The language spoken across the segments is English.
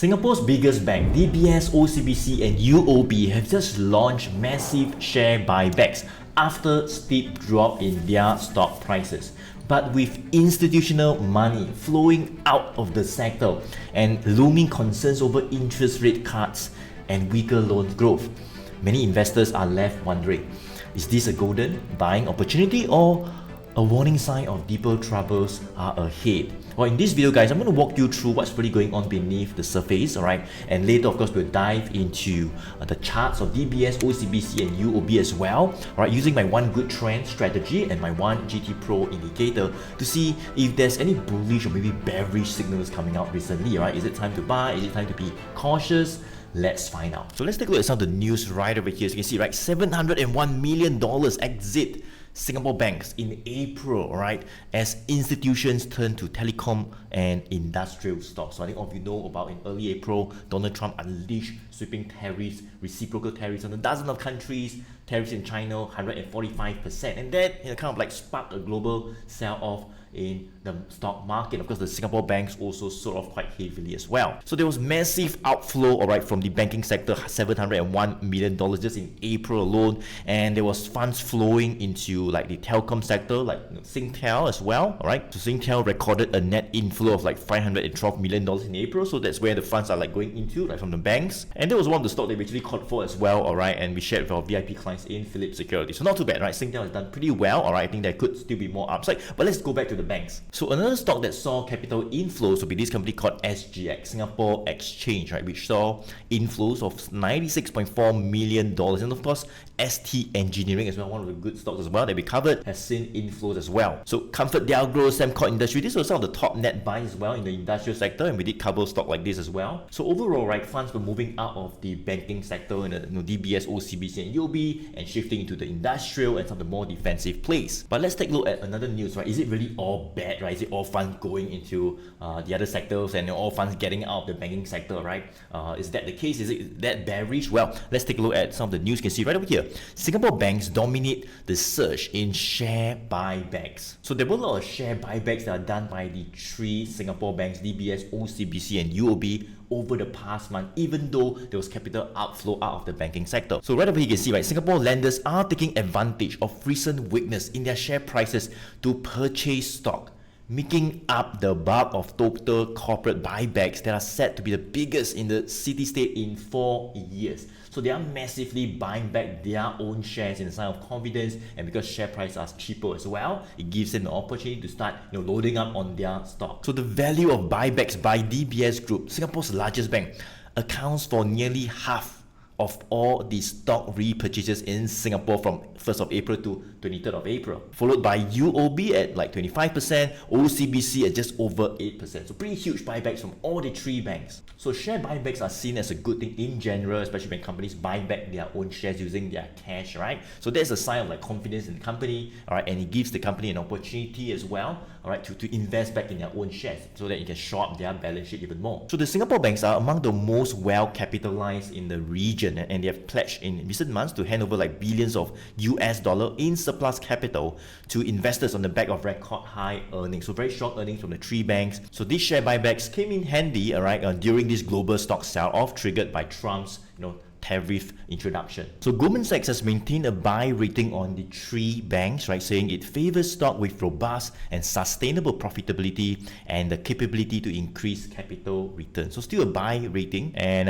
Singapore's biggest bank, DBS, OCBC and UOB have just launched massive share buybacks after steep drop in their stock prices. But with institutional money flowing out of the sector and looming concerns over interest rate cuts and weaker loan growth, many investors are left wondering, is this a golden buying opportunity or a warning sign of deeper troubles are ahead? Well, in this video, guys, I'm going to walk you through what's really going on beneath the surface, alright? And later, of course, we'll dive into the charts of DBS, OCBC, and UOB as well, alright? Using my one good trend strategy and my one GT Pro indicator to see if there's any bullish or maybe bearish signals coming out recently, right? Is it time to buy? Is it time to be cautious? Let's find out. So let's take a look at some of the news right over here. So you can see, right, $701 million exit Singapore banks in April, right, as institutions turn to telecom and industrial stocks. So I think all of you know about in early April, Donald Trump unleashed sweeping tariffs, reciprocal tariffs on a dozen of countries, tariffs in China 145%, and that kind of like sparked a global sell-off in the stock market. Of course, the Singapore banks also sold off quite heavily as well. So there was massive outflow, alright, from the banking sector, $701 million just in April alone, and there was funds flowing into like the telecom sector, like Singtel as well, alright. So Singtel recorded a net inflow of like $512 million in April, so that's where the funds are like going into, like from the banks. And there was one of the stocks that we actually called for as well, alright, and we shared with our VIP clients in Philips Security. So not too bad, right? Singtel has done pretty well, alright. I think there could still be more upside, but let's go back to the banks. So another stock that saw capital inflows would be this company called SGX, Singapore Exchange, right, which saw inflows of $96.4 million. And of course, ST Engineering as well, one of the good stocks as well that we covered, has seen inflows as well. So Comfort Delgro, Sembcorp Industry, these were some of the top net buys as well in the industrial sector, and we did cover stock like this as well. So overall, right, funds were moving out of the banking sector in the DBS, OCBC and UOB and shifting into the industrial and some of the more defensive plays. But let's take a look at another news, right? Is it really all bad, right? Is it all funds going into the other sectors and all funds getting out of the banking sector, right? Is that the case? Is it that bearish? Well, let's take a look at some of the news you can see right over here. Singapore banks dominate the surge in share buybacks. So there were a lot of share buybacks that are done by the three Singapore banks, DBS, OCBC and UOB, over the past month, even though there was capital outflow out of the banking sector. So right over here you can see, right, Singapore lenders are taking advantage of recent weakness in their share prices to purchase stock, making up the bulk of total corporate buybacks that are set to be the biggest in the city-state in 4 years. So they are massively buying back their own shares in a sign of confidence, and because share prices are cheaper as well, it gives them the opportunity to start loading up on their stock. So the value of buybacks by DBS Group, Singapore's largest bank, accounts for nearly half of all the stock repurchases in Singapore from 1st of April to 23rd of April, followed by UOB at like 25%, OCBC at just over 8%. So pretty huge buybacks from all the three banks. So share buybacks are seen as a good thing in general, especially when companies buy back their own shares using their cash, right? So that's a sign of like confidence in the company, all right, and it gives the company an opportunity as well, all right, to invest back in their own shares so that it can shore up their balance sheet even more. So the Singapore banks are among the most well capitalized in the region, and they have pledged in recent months to hand over like billions of US dollar in surplus capital to investors on the back of record high earnings. So very strong earnings from the three banks. So these share buybacks came in handy, all right, during this global stock sell-off triggered by Trump's, tariff introduction. So Goldman Sachs has maintained a buy rating on the three banks, right, saying it favors stock with robust and sustainable profitability and the capability to increase capital return. So still a buy rating, and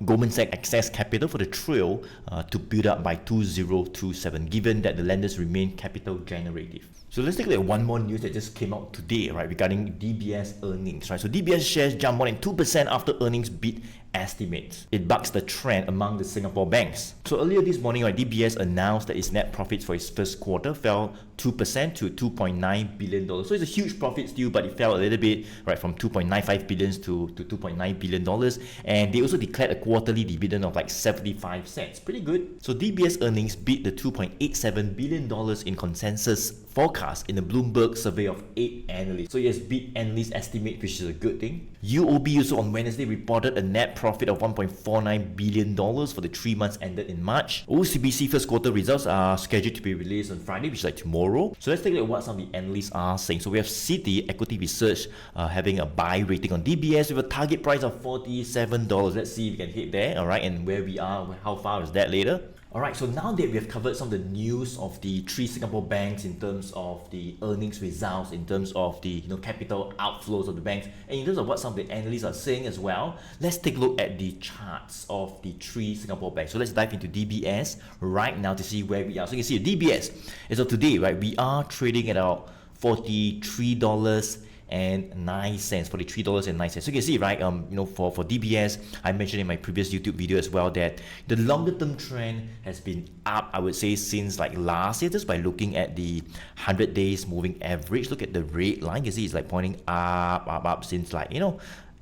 Goldman Sachs access capital for the trio to build up by 2027, given that the lenders remain capital generative. So let's take a look at one more news that just came out today, right, regarding DBS earnings, right? So DBS shares jumped more than 2% after earnings beat estimates. It bucks the trend among the Singapore banks. So earlier this morning, right, DBS announced that its net profits for its first quarter fell 2% to $2.9 billion. So it's a huge profit still, but it fell a little bit, right, from $2.95 billion to $2.9 billion. And they also declared a quarterly dividend of like 75 cents. Pretty good. So DBS earnings beat the $2.87 billion in consensus forecast in the Bloomberg survey of 8 analysts. So yes, beat analyst estimate, which is a good thing. UOB also on Wednesday reported a net profit of $1.49 billion for the 3 months ended in March. OCBC first quarter results are scheduled to be released on Friday, which is like tomorrow. tomorrow. So let's take a look at what some of the analysts are saying. So we have Citi Equity Research having a buy rating on DBS with a target price of $47. Let's see if we can hit there, all right, and where we are, how far is that later. Alright, so now that we have covered some of the news of the three Singapore banks in terms of the earnings results, in terms of the capital outflows of the banks, and in terms of what some of the analysts are saying as well, let's take a look at the charts of the three Singapore banks. So let's dive into DBS right now to see where we are. So you can see DBS, as of today, right, we are trading at about $43.09, $43.09. So you can see, right, for DBS, I mentioned in my previous YouTube video as well that the longer term trend has been up, I would say, since like last year, just by looking at the 100 days moving average. Look at the red line, you can see it's like pointing up since like,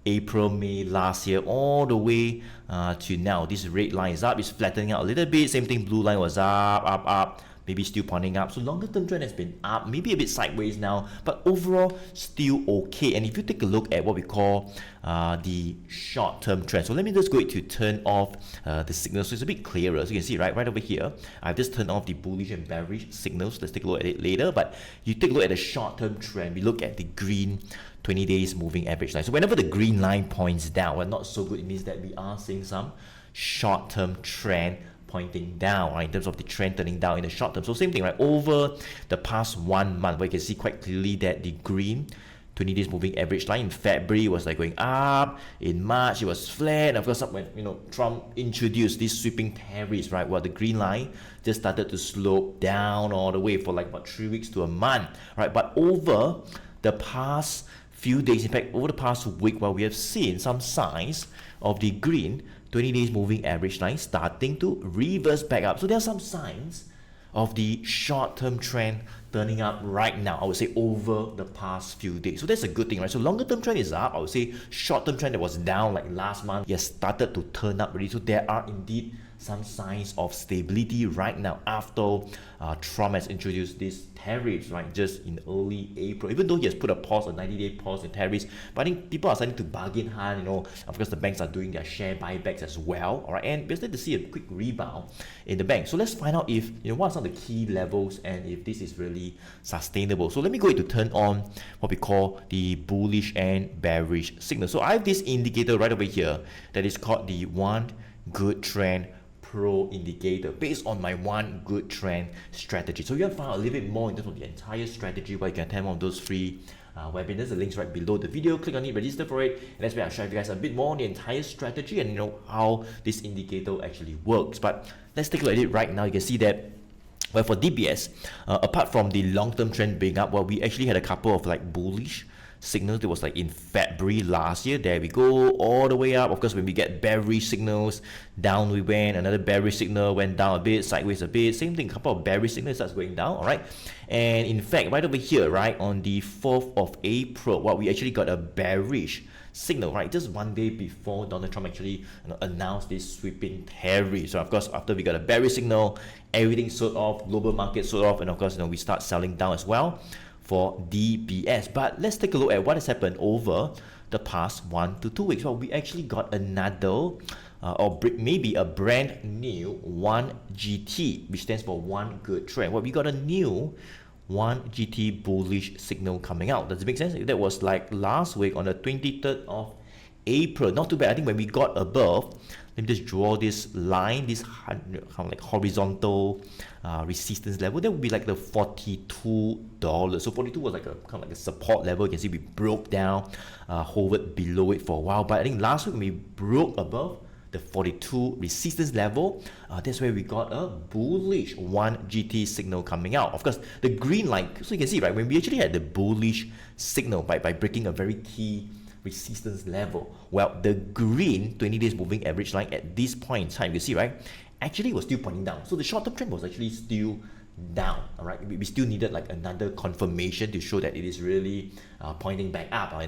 April, May last year, all the way to now. This red line is up, it's flattening out a little bit. Same thing, blue line was up, maybe still pointing up. So longer term trend has been up, maybe a bit sideways now, but overall still okay. And if you take a look at what we call the short term trend, so let me just go to turn off the signals so it's a bit clearer. So you can see right over here, I've just turned off the bullish and bearish signals. Let's take a look at it later. But you take a look at the short term trend, we look at the green 20 days moving average line. So whenever the green line points down, well, not so good, it means that we are seeing some short term trend pointing down, right, in terms of the trend turning down in the short term. So same thing, right, over the past 1 month, where you can see quite clearly that the green 20 days moving average line in February was like going up, in March it was flat, and of course when Trump introduced these sweeping tariffs, right, well, the green line just started to slope down all the way for like about 3 weeks to a month, right? But over the past few days, in fact over the past week, well, we have seen some signs of the green 20 days moving average line starting to reverse back up. So there are some signs of the short-term trend turning up right now, I would say, over the past few days. So that's a good thing, right? So longer-term trend is up. I would say short-term trend that was down like last month has started to turn up already. So there are indeed some signs of stability right now after Trump has introduced these tariffs, right, just in early April. Even though he has put a 90-day pause in tariffs, but I think people are starting to bargain hard. Of course, the banks are doing their share buybacks as well, all right, and we're starting to see a quick rebound in the bank. So let's find out if what are some of the key levels and if this is really sustainable. So let me go to turn on what we call the bullish and bearish signal. So I have this indicator right over here that is called the one good trend pro indicator based on my one good trend strategy. So you can find out a little bit more in terms of the entire strategy where you can attend one of those free webinars. The link's right below the video. Click on it, register for it, and that's where I'll share with you guys a bit more on the entire strategy and how this indicator actually works. But let's take a look at it right now. You can see that, well, for DBS, apart from the long-term trend being up, well, we actually had a couple of like bullish signals. It was like in February last year. There we go, all the way up. Of course, when we get bearish signals, down we went. Another bearish signal went down a bit, sideways a bit. Same thing, couple of bearish signals starts going down, all right? And in fact, right over here, right, on the 4th of April, well, we actually got a bearish signal, right, just 1 day before Donald Trump actually announced this sweeping tariffs. So of course, after we got a bearish signal, everything sold off, global market sold off, and of course, we start selling down as well for DBS. But let's take a look at what has happened over the past 1 to 2 weeks. Well, we actually got another or maybe a brand new 1GT, which stands for one good trend. Well, we got a new 1GT bullish signal coming out. Does it make sense? That was like last week on the 23rd of April. Not too bad. I think when we got above, let me just draw this line, this kind of like horizontal resistance level. That would be like the $42. So 42 was like a kind of like a support level. You can see we broke down, hovered below it for a while. But I think last week when we broke above the 42 resistance level, that's where we got a bullish 1GT signal coming out. Of course, the green line, so you can see, right, when we actually had the bullish signal by breaking a very key resistance level, well, the green 20 days moving average line at this point in time, you see, right, actually was still pointing down. So the short-term trend was actually still down, all right? We still needed like another confirmation to show that it is really pointing back up,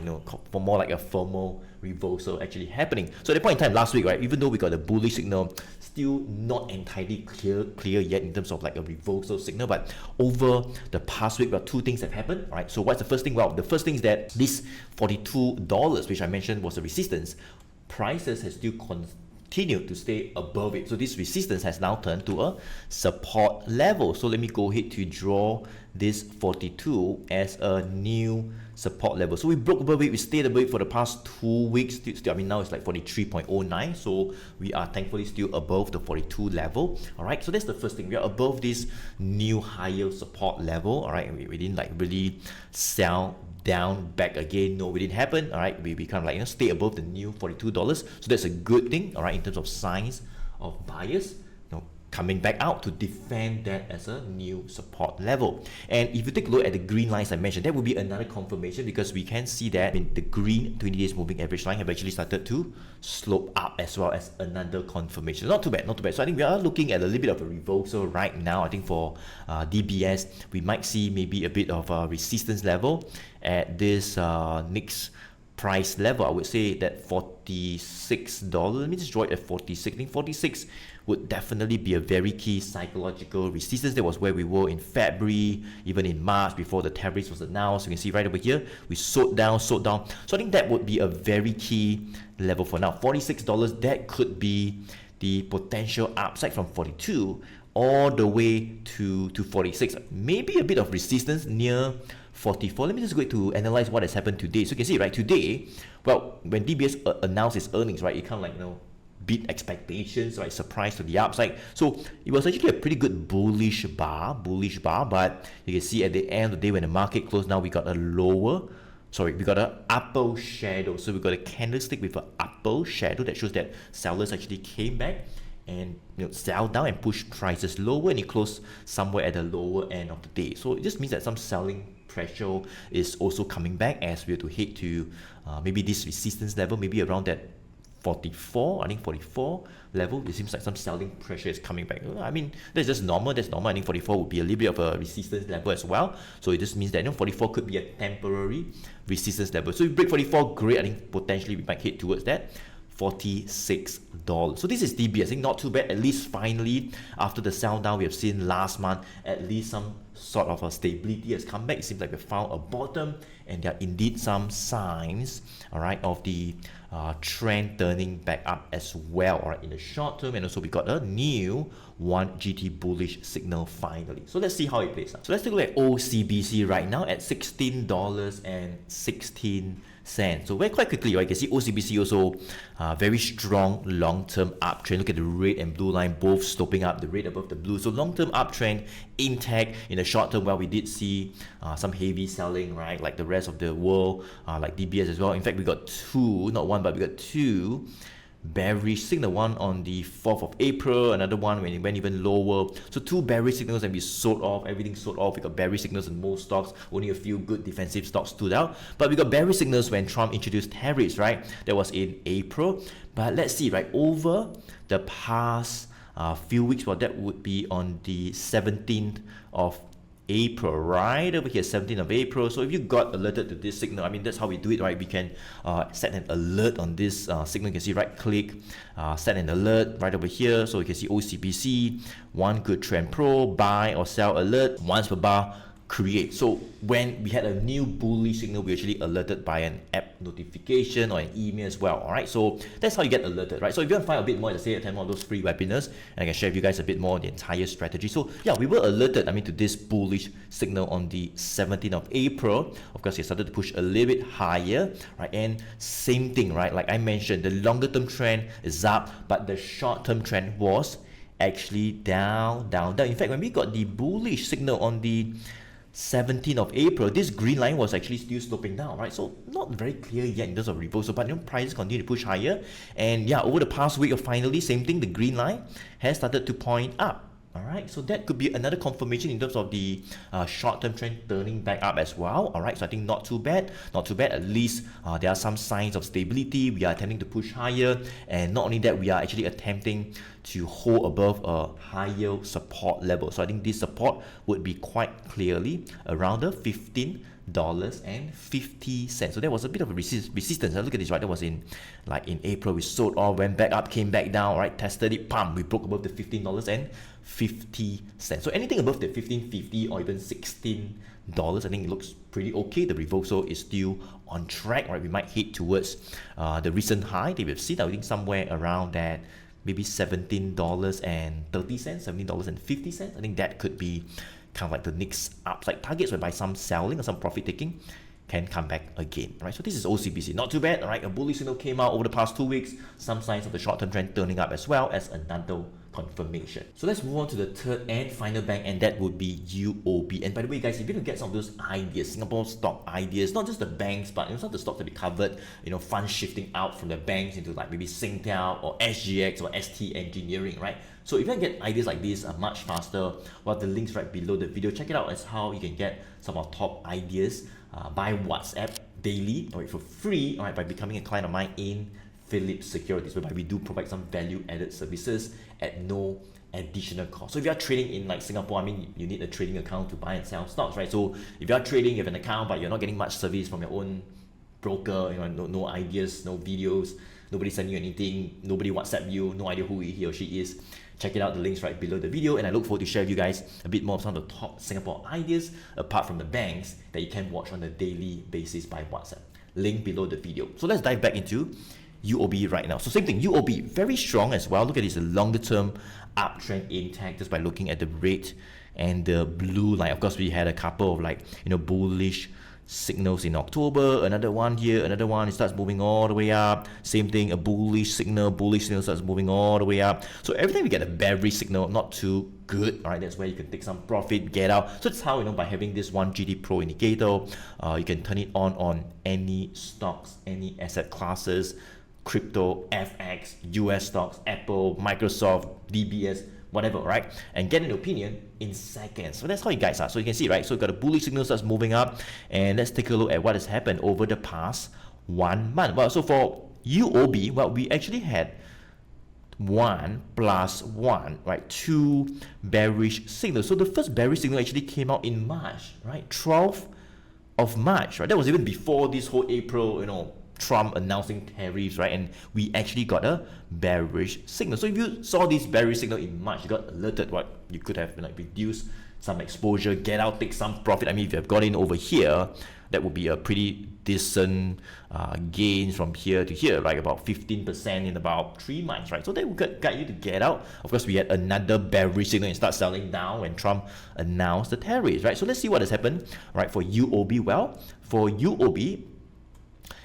for more like a formal reversal actually happening. So at the point in time last week, right, even though we got a bullish signal, still not entirely clear yet in terms of like a reversal signal. But over the past week, well, two things have happened, right? So what's the first thing? Well, the first thing is that this $42, which I mentioned was a resistance, prices has still continued continued to stay above it. So this resistance has now turned to a support level. So let me go ahead to draw this 42 as a new support level. So we broke above it, we stayed above it for the past 2 weeks. Still, I mean, now it's like 43.09. So we are thankfully still above the 42 level. All right, so that's the first thing. We are above this new higher support level. All right, we didn't like really sell down back again. No, it didn't happen. All right, we kind of like, stay above the new $42. So that's a good thing. All right, in terms of signs of buyers coming back out to defend that as a new support level. And if you take a look at the green lines I mentioned, that would be another confirmation, because we can see that the green 20 days moving average line have actually started to slope up as well, as another confirmation. Not too bad, not too bad. So I think we are looking at a little bit of a reversal right now. I think for DBS, we might see maybe a bit of a resistance level at this next price level. I would say that $46. Let me just draw it at 46. I think 46 would definitely be a very key psychological resistance. That was where we were in February, even in March before the tariffs was announced. You can see right over here, we sold down. So I think that would be a very key level for now. $46, that could be the potential upside from 42 all the way to 46. Maybe a bit of resistance near 44. Let me just go to analyze what has happened today. So you can see, right, today, well, when DBS announced its earnings, right, it kind of like, beat expectations, right, surprise to the upside. So it was actually a pretty good bullish bar, but you can see at the end of the day when the market closed, now we got we got an upper shadow. So we got a candlestick with an upper shadow that shows that sellers actually came back and sell down and push prices lower, and it closed somewhere at the lower end of the day. So it just means that some selling pressure is also coming back as we have to head to maybe this resistance level, maybe around that 44, I think 44 level. It seems like some selling pressure is coming back. I mean, that's just normal. That's normal. I think 44 would be a little bit of a resistance level as well. So it just means that 44 could be a temporary resistance level. So if we break 44, great. I think potentially we might head towards that $46. So this is DBS. I think not too bad. At least finally, after the sell down we have seen last month, at least some sort of a stability has come back. It seems like we found a bottom, and there are indeed some signs, all right, of the trend turning back up as well, all right, in the short term. And also we got a new 1 GT bullish signal finally. So let's see how it plays out. So let's take a look at OCBC right now at $16.16. So very quite quickly, right, you can see OCBC also very strong long-term uptrend. Look at the red and blue line both sloping up, the red above the blue. So long-term uptrend intact. In the short term, well, we did see some heavy selling, right, like the rest of the world, like DBS as well. In fact, we got two, not one, but we got two bearish signal, one on the 4th of April, another one when it went even lower. So two bearish signals, and we sold off, everything sold off. We got bearish signals in most stocks, only a few good defensive stocks stood out. But we got bearish signals when Trump introduced tariffs, right? That was in April. But let's see, right, over the past few weeks, well, that would be on the 17th of April, right over here, 17th of April. So if you got alerted to this signal, I mean, that's how we do it, right? We can set an alert on this signal. You can see right click, set an alert right over here. So you can see OCBC, one good trend pro, buy or sell alert, once per bar, create. So when we had a new bullish signal, we actually alerted by an app notification or an email as well. All right, so that's how you get alerted, right? So if you want to find a bit more, let's say attend one of those free webinars, and I can share with you guys a bit more on the entire strategy. So yeah, we were alerted, I mean, to this bullish signal on the 17th of April. Of course, it started to push a little bit higher, right? And same thing, right? Like I mentioned, the longer term trend is up, but the short term trend was actually down. In fact, when we got the bullish signal on the 17th of April, this green line was actually still sloping down, right? So not very clear yet in terms of reversal, but prices continue to push higher. And yeah, over the past week, finally, same thing, the green line has started to point up. All right, so that could be another confirmation in terms of the short-term trend turning back up as well. All right, so I think not too bad. At least there are some signs of stability. We are attempting to push higher, and not only that, we are actually attempting to hold above a higher support level. So I think this support would be quite clearly around the $15.50. So that was a bit of a resistance. Look at this, right? That was in April. We sold off, went back up, came back down, right? Tested it, pam, we broke above the $15.50. So anything above the $15.50 or even $16, I think it looks pretty okay. The reversal is still on track, right? We might head towards the recent high that we've seen. I think somewhere around that maybe $17.30, $17.50. I think that could be kind of like the next upside targets, whereby some selling or some profit taking can come back again, right? So this is OCBC, not too bad, right? A bullish signal came out over the past 2 weeks, some signs of the short-term trend turning up as well as another confirmation. So let's move on to the third and final bank, and that would be UOB. And by the way, guys, if you want to get some of those ideas, Singapore stock ideas, not just the banks, but some of the stocks that we covered, funds shifting out from the banks into like maybe Singtel or SGX or ST Engineering, right? So if you want to get ideas like this much faster, well, the links right below the video. Check it out as how you can get some of our top ideas by WhatsApp daily, or for free, all right, by becoming a client of mine in Philips Securities, whereby we do provide some value-added services at no additional cost. So if you are trading in like Singapore, I mean, you need a trading account to buy and sell stocks, right? So if you are trading, you have an account, but you're not getting much service from your own broker, no ideas, no videos, nobody send you anything, nobody WhatsApp you, no idea who he or she is. Check it out, the links right below the video, and I look forward to share with you guys a bit more of some of the top Singapore ideas apart from the banks that you can watch on a daily basis by WhatsApp. Link below the video. So let's dive back into UOB right now. So same thing, UOB very strong as well. Look at this longer term uptrend intact just by looking at the red and the blue line. Of course, we had a couple of like bullish signals in October, another one here, another one, it starts moving all the way up. Same thing, a bullish signal starts moving all the way up. So every time we get a bearish signal, not too good, all right, that's where you can take some profit, get out. So that's how, by having this 1GD Pro indicator, you can turn it on any stocks, any asset classes, crypto, FX, US stocks, Apple, Microsoft, DBS, whatever, right? And get an opinion in seconds. So that's how you guys are. So you can see, right? So you've got a bullish signal starts moving up, and let's take a look at what has happened over the past 1 month. Well, so for UOB, well, we actually had 1 + 1, right? 2 bearish signals. So the first bearish signal actually came out in March, right? 12th of March, right? That was even before this whole April, Trump announcing tariffs, right? And we actually got a bearish signal. So if you saw this bearish signal in March, you got alerted, what you could have reduced some exposure, get out, take some profit. I mean, if you have got in over here, that would be a pretty decent gains from here to here, right? About 15% in about 3 months, right? So that would guide you to get out. Of course, we had another bearish signal and start selling down when Trump announced the tariffs, right? So let's see what has happened, right? For UOB, well, for UOB,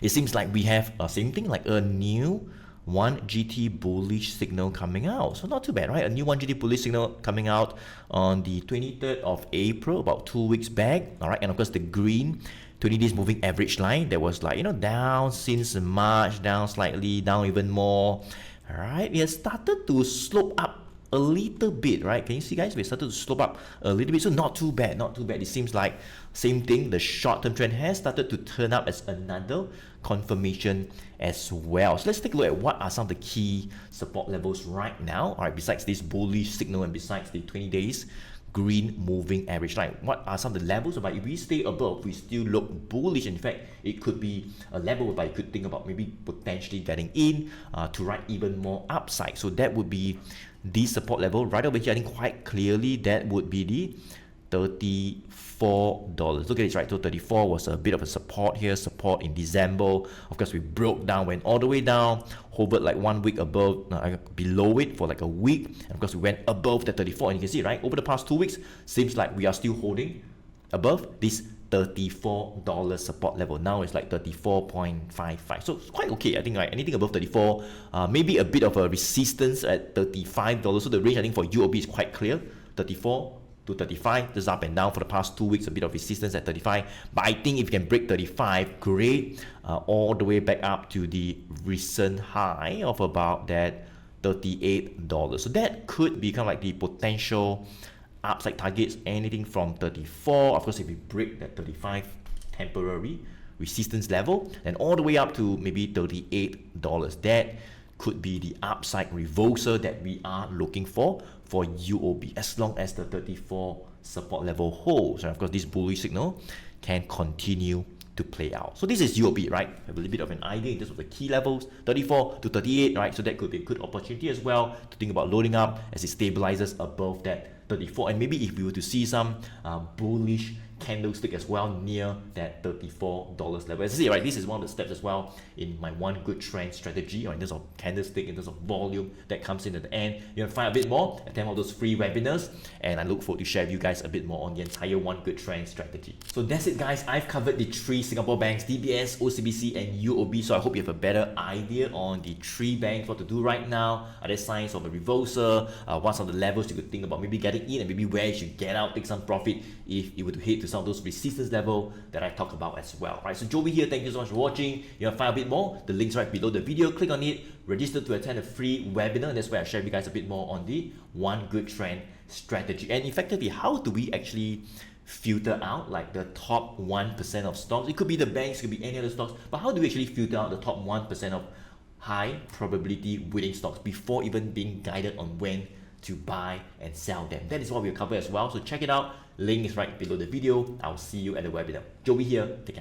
it seems like we have a same thing, like a new 1GT bullish signal coming out. So not too bad, right? A new 1GT bullish signal coming out on the 23rd of April, about 2 weeks back. All right, and of course the green 20 days moving average line that was like, down since March, down slightly, down even more. All right, it has started to slope up a little bit, right? Can you see, guys? We started to slope up a little bit, so not too bad, not too bad. It seems like same thing, the short-term trend has started to turn up as another confirmation as well. So let's take a look at what are some of the key support levels right now, all right, besides this bullish signal and besides the 20 days green moving average line. What are some of the levels? But if we stay above, we still look bullish. In fact, it could be a level whereby you could think about maybe potentially getting in to ride even more upside. So that would be the support level right over here. I think quite clearly that would be the $34. Look at this, right? So 34 was a bit of a support here, support in December. Of course, we broke down, went all the way down, hovered like 1 week above, below it for like a week. And of course, we went above the 34. And you can see, right, over the past 2 weeks, seems like we are still holding above this $34 support level. Now it's like 34.55. So it's quite okay, I think, right? Anything above 34, maybe a bit of a resistance at $35. So the range, I think, for UOB is quite clear, 34 to 35, just up and down for the past 2 weeks, a bit of resistance at 35. But I think if you can break 35, great, all the way back up to the recent high of about that $38. So that could become like the potential upside targets, anything from 34. Of course, if we break that 35 temporary resistance level, then all the way up to maybe $38. That could be the upside reversal that we are looking for UOB, as long as the 34 support level holds. And of course, this bullish signal can continue to play out. So this is UOB, right? Have a little bit of an idea in terms of the key levels, 34 to 38, right? So that could be a good opportunity as well to think about loading up as it stabilizes above that 34. And maybe if we were to see some bullish candlestick as well near that $34 level. As I say, right, this is one of the steps as well in my one good trend strategy, or in terms of candlestick, in terms of volume that comes in at the end. You can find a bit more, attend all those free webinars, and I look forward to share with you guys a bit more on the entire one good trend strategy. So that's it, guys. I've covered the three Singapore banks, DBS, OCBC, and UOB. So I hope you have a better idea on the three banks, what to do right now. Are there signs of a reversal? What are the levels you could think about maybe getting in, and maybe where you should get out, take some profit if you were to hit to some of those resistance level that I talked about as well. Right, so Joey here, thank you so much for watching. You want to find a bit more, the link's right below the video. Click on it, register to attend a free webinar, and that's where I share with you guys a bit more on the one good trend strategy. And effectively, how do we actually filter out like the top 1% of stocks? It could be the banks, it could be any other stocks, but how do we actually filter out the top 1% of high probability winning stocks before even being guided on when to buy and sell them? That is what we'll cover as well. So check it out. Link is right below the video. I'll see you at the webinar. Joey here. Take care.